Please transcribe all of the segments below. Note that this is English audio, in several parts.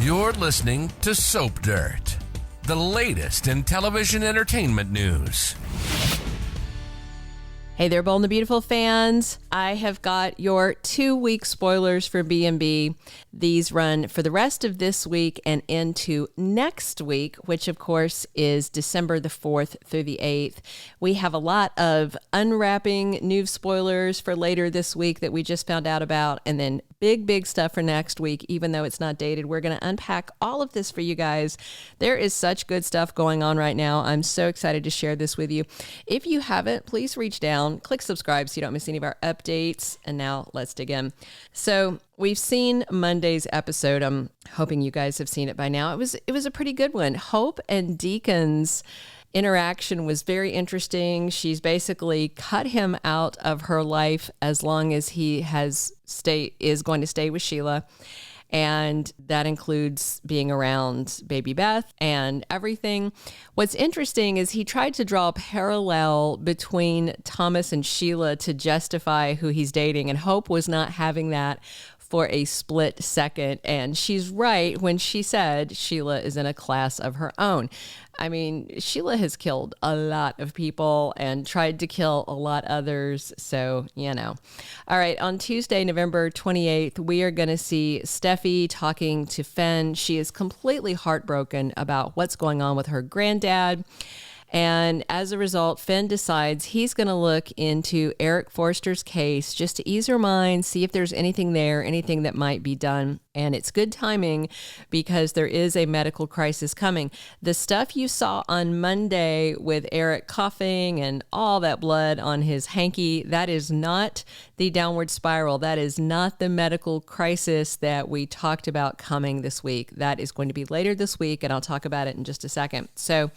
You're listening to Soap Dirt, the latest in television entertainment news. Hey there, Bold and the Beautiful fans. I have got your 2-week spoilers for B&B. These run for the rest of this week and into next week, which of course is December the 4th through the 8th. We have a lot of unwrapping new spoilers for later this week that we just found out about, and then big stuff for next week, even though it's not dated. We're going to unpack all of this for you guys. There is such good stuff going on right now. I'm so excited to share this with you. If you haven't, please reach down, click subscribe so you don't miss any of our updates. And now let's dig in. So we've seen Monday's episode. I'm hoping you guys have seen it by now. It was a pretty good one. Hope and Deacon's interaction was very interesting. She's basically cut him out of her life as long as he is going to stay with Sheila. And that includes being around baby Beth and everything. What's interesting is he tried to draw a parallel between Thomas and Sheila to justify who he's dating, and Hope was not having that for a split second. And she's right when she said Sheila is in a class of her own. I mean, Sheila has killed a lot of people and tried to kill a lot others. So, you know. All right. On Tuesday, November 28th, we are going to see Stephie talking to Fen. She is completely heartbroken about what's going on with her granddad. And as a result, Fen decides he's going to look into Eric Forrester's case just to ease her mind, see if there's anything there, anything that might be done. And it's good timing because there is a medical crisis coming. The stuff you saw on Monday with Eric coughing and all that blood on his hanky, that is not the downward spiral. That is not the medical crisis that we talked about coming this week. That is going to be later this week, and I'll talk about it in just a second. So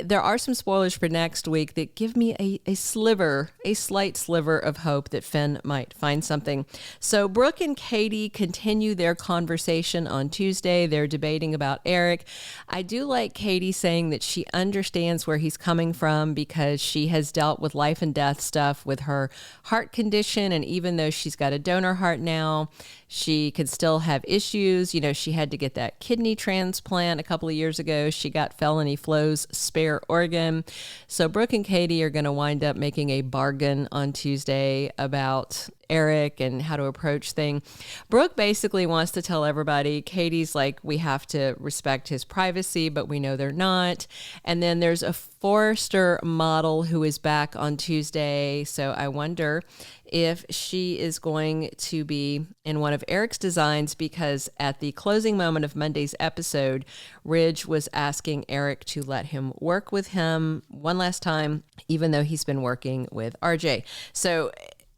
there are some spoilers for next week that give me a slight sliver of hope that Fen might find something. So Brooke and Katie continue their conversation on Tuesday. They're debating about Eric. I do like Katie saying that she understands where he's coming from because she has dealt with life and death stuff with her heart condition. And even though she's got a donor heart now, she could still have issues. You know, she had to get that kidney transplant a couple of years ago. She got felony Flo's spare organ. So Brooke and Katie are going to wind up making a bargain on Tuesday about Eric and how to approach things. Brooke basically wants to tell everybody, Katie's like, we have to respect his privacy, but we know they're not. And then there's a Forrester model who is back on Tuesday. So I wonder if she is going to be in one of Eric's designs, because at the closing moment of Monday's episode, Ridge was asking Eric to let him work with him one last time, even though he's been working with RJ. So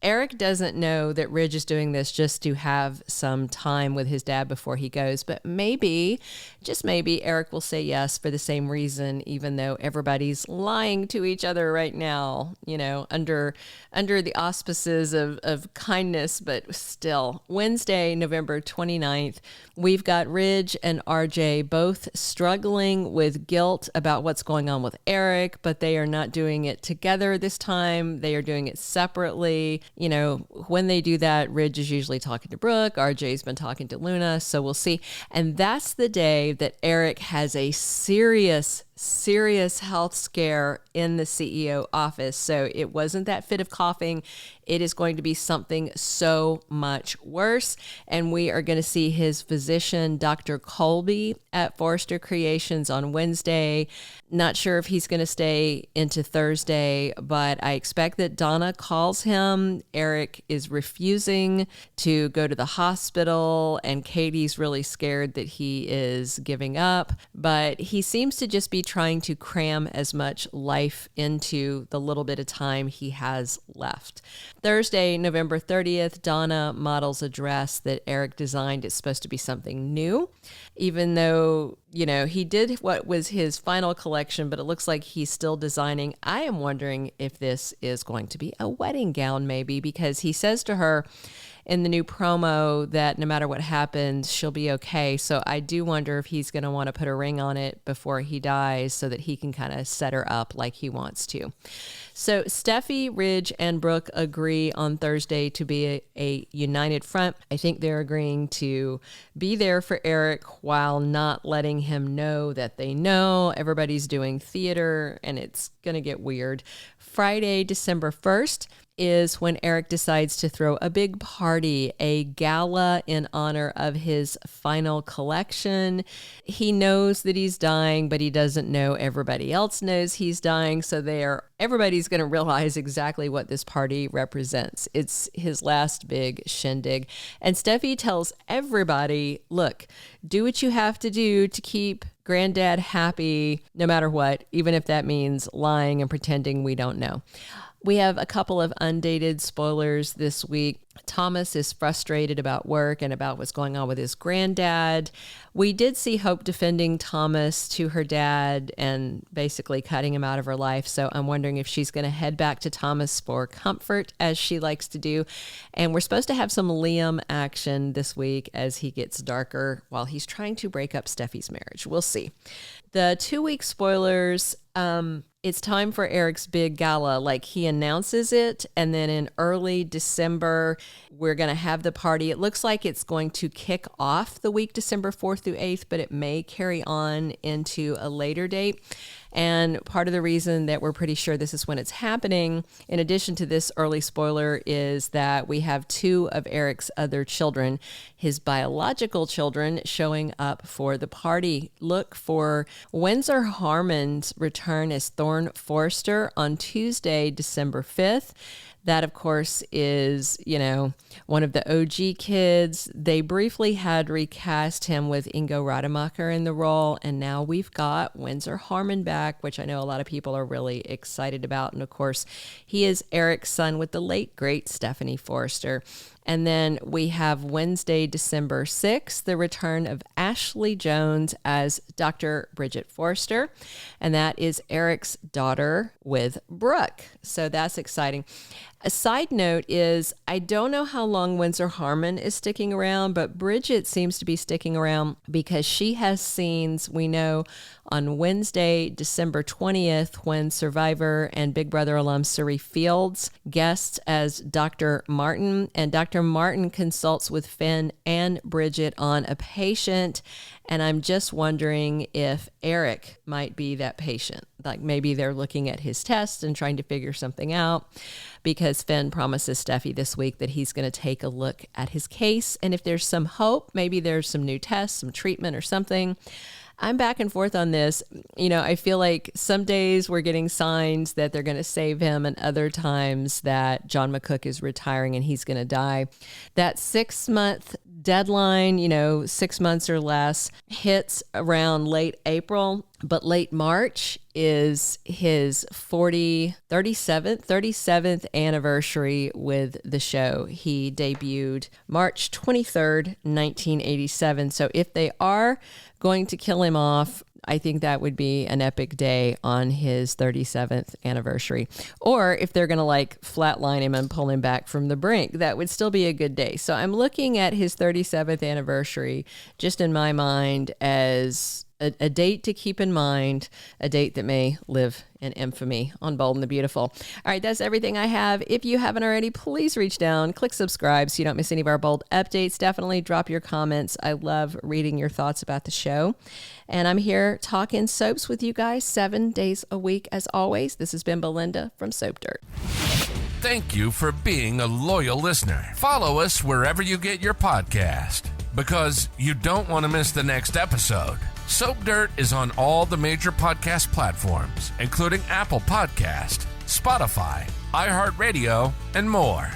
Eric doesn't know that Ridge is doing this just to have some time with his dad before he goes, but maybe, just maybe, Eric will say yes for the same reason, even though everybody's lying to each other right now, you know, under the auspices of kindness, but still. Wednesday, November 29th, we've got Ridge and RJ both struggling with guilt about what's going on with Eric, but they are not doing it together this time. They are doing it separately. You know, when they do that, Ridge is usually talking to Brooke. RJ's been talking to Luna, so we'll see. And that's the day that Eric has a serious health scare in the CEO office. So it wasn't that fit of coughing. It is going to be something so much worse. And we are going to see his physician, Dr. Colby, at Forrester Creations on Wednesday. Not sure if he's going to stay into Thursday, but I expect that Donna calls him. Eric is refusing to go to the hospital, and Katie's really scared that he is giving up. But he seems to just be trying to cram as much life into the little bit of time he has left. Thursday, November 30th, Donna models a dress that Eric designed. It's supposed to be something new, even though, you know, he did what was his final collection, but it looks like he's still designing. I am wondering if this is going to be a wedding gown, maybe, because he says to her, in the new promo that no matter what happens, she'll be okay. So I do wonder if he's going to want to put a ring on it before he dies so that he can kind of set her up like he wants to. So Steffi, Ridge, and Brooke agree on Thursday to be a united front. I think they're agreeing to be there for Eric while not letting him know that they know. Everybody's doing theater, and it's going to get weird. Friday, December 1st, is when Eric decides to throw a big party, a gala in honor of his final collection. He knows that he's dying, but he doesn't know everybody else knows he's dying. So everybody's going to realize exactly what this party represents. It's his last big shindig. And Steffi tells everybody, look, do what you have to do to keep Granddad happy, no matter what, even if that means lying and pretending we don't know. We have a couple of undated spoilers this week. Thomas is frustrated about work and about what's going on with his granddad. We did see Hope defending Thomas to her dad and basically cutting him out of her life. So I'm wondering if she's going to head back to Thomas for comfort, as she likes to do. And we're supposed to have some Liam action this week as he gets darker while he's trying to break up Steffi's marriage. We'll see. The 2-week spoilers, it's time for Eric's big gala. Like, he announces it, and then in early December, we're going to have the party. It looks like it's going to kick off the week December 4th through 8th, but it may carry on into a later date. And part of the reason that we're pretty sure this is when it's happening, in addition to this early spoiler, is that we have 2 of Eric's other children, his biological children, showing up for the party. Look for Winsor Harmon's return as Thorne Forrester on Tuesday, December 5th. That, of course, is, one of the OG kids. They briefly had recast him with Ingo Rademacher in the role, and now we've got Winsor Harmon back, which I know a lot of people are really excited about. And, of course, he is Eric's son with the late, great Steffy Forrester. And then we have Wednesday, December 6th, the return of Ashley Jones as Dr. Bridget Forrester. And that is Eric's daughter with Brooke. So that's exciting. A side note is, I don't know how long Winsor Harmon is sticking around, but Bridget seems to be sticking around because she has scenes, we know, on Wednesday, December 20th, when Survivor and Big Brother alum Suri Fields guests as Dr. Martin, and Dr. Martin consults with Fen and Bridget on a patient, and I'm just wondering if Eric might be that patient. Like, maybe they're looking at his test and trying to figure something out, because Fen promises Steffi this week that he's going to take a look at his case, and if there's some hope, maybe there's some new tests, some treatment or something. I'm back and forth on this. I feel like some days we're getting signs that they're going to save him, and other times that John McCook is retiring and he's going to die. That 6-month deadline, 6 months or less, hits around late April, but late March is his 37th anniversary with the show. He debuted March 23rd, 1987. So if they are going to kill him off, I think that would be an epic day on his 37th anniversary. Or if they're going to flatline him and pull him back from the brink, that would still be a good day. So I'm looking at his 37th anniversary just in my mind as a date to keep in mind, a date that may live in infamy on Bold and the Beautiful. All right, that's everything I have. If you haven't already, please reach down, click subscribe so you don't miss any of our Bold updates. Definitely drop your comments. I love reading your thoughts about the show. And I'm here talking soaps with you guys 7 days a week as always. This has been Belinda from Soap Dirt. Thank you for being a loyal listener. Follow us wherever you get your podcast, because you don't want to miss the next episode. Soap Dirt is on all the major podcast platforms, including Apple Podcast, Spotify, iHeartRadio, and more.